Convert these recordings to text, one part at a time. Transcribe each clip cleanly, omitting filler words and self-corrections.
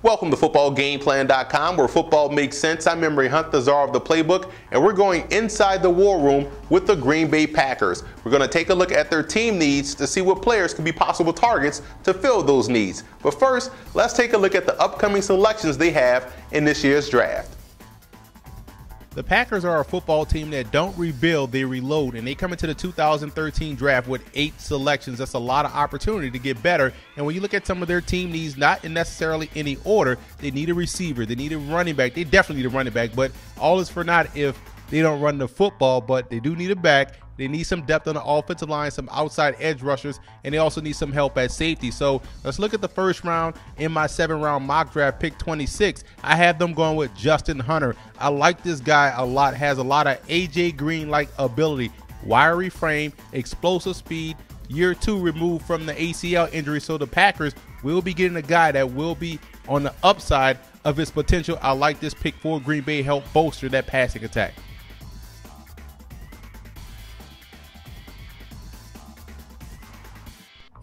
Welcome to footballgameplan.com, where football makes sense. I'm Emery Hunt, the czar of the playbook, and we're going inside the war room with the Green Bay Packers. We're going to take a look at their team needs to see what players could be possible targets to fill those needs. But first, let's take a look at the upcoming selections they have in this year's draft. The Packers are a football team that don't rebuild, they reload, and they come into the 2013 draft with 8 selections. That's a lot of opportunity to get better. And when you look at some of their team needs, not in necessarily any order, they need a receiver, they need a running back. They definitely need a running back, but all is for naught if they don't run the football, but they do need a back. They need some depth on the offensive line, some outside edge rushers, and they also need some help at safety. So let's look at the first round in my 7th-round mock draft, pick 26. I have them going with Justin Hunter. I like this guy a lot. Has a lot of A.J. Green-like ability, wiry frame, explosive speed, year 2 removed from the ACL injury. So the Packers will be getting a guy that will be on the upside of his potential. I like this pick for Green Bay, help bolster that passing attack.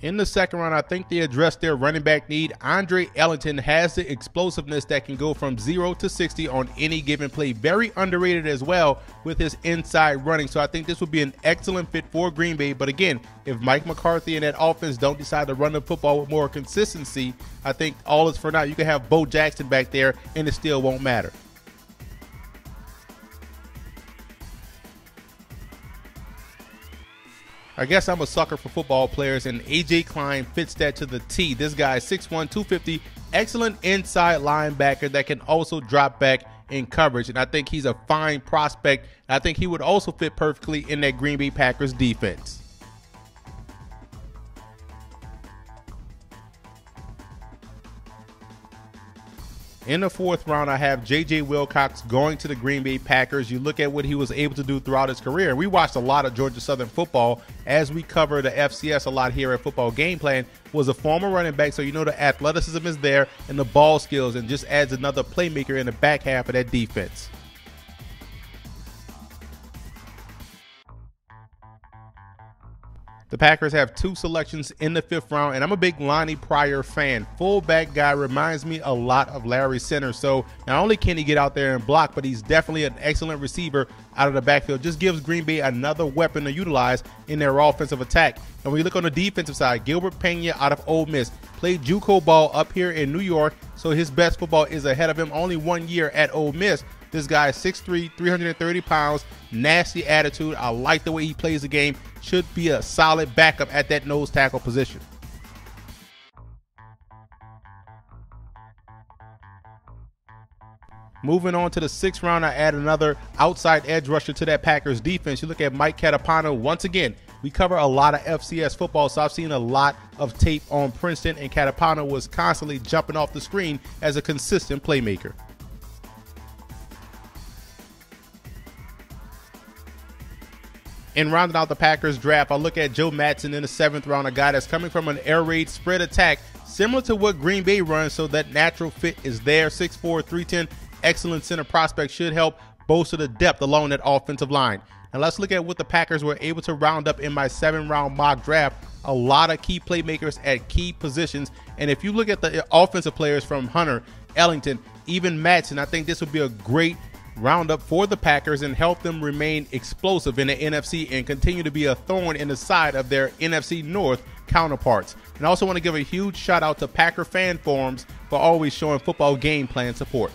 In the 2nd round, I think they addressed their running back need. Andre Ellington has the explosiveness that can go from 0 to 60 on any given play. Very underrated as well with his inside running. So I think this would be an excellent fit for Green Bay. But again, if Mike McCarthy and that offense don't decide to run the football with more consistency, I think all is for naught. You can have Bo Jackson back there and it still won't matter. I guess I'm a sucker for football players, and A.J. Klein fits that to the T. This guy is 6'1", 250, excellent inside linebacker that can also drop back in coverage, and I think he's a fine prospect. I think he would also fit perfectly in that Green Bay Packers defense. In the 4th round, I have J.J. Wilcox going to the Green Bay Packers. You look at what he was able to do throughout his career. We watched a lot of Georgia Southern football as we cover the FCS a lot here at Football Game Plan. Was a former running back, so you know the athleticism is there and the ball skills, and just adds another playmaker in the back half of that defense. The Packers have 2 selections in the 5th round, and I'm a big Lonnie Pryor fan. Fullback guy, reminds me a lot of Larry Center. So not only can he get out there and block, but he's definitely an excellent receiver out of the backfield. Just gives Green Bay another weapon to utilize in their offensive attack. And when you look on the defensive side, Gilbert Pena out of Ole Miss played JUCO ball up here in New York, so his best football is ahead of him. Only 1 year at Ole Miss. This guy is 6'3", 330 pounds, nasty attitude. I like the way he plays the game. Should be a solid backup at that nose tackle position. Moving on to the 6th round, I add another outside edge rusher to that Packers defense. You look at Mike Catapano. Once again, we cover a lot of FCS football, so I've seen a lot of tape on Princeton, and Catapano was constantly jumping off the screen as a consistent playmaker. In rounding out the Packers draft, I look at Joe Madsen in the 7th round, a guy that's coming from an air raid spread attack, similar to what Green Bay runs, so that natural fit is there. 6'4", 310, excellent center prospect, should help bolster the depth along that offensive line. And let's look at what the Packers were able to round up in my 7th-round mock draft. A lot of key playmakers at key positions. And if you look at the offensive players from Hunter, Ellington, even Madsen, I think this would be a great roundup for the Packers and help them remain explosive in the NFC and continue to be a thorn in the side of their NFC North counterparts. And I also want to give a huge shout out to Packer fan forums for always showing Football Game Plan support.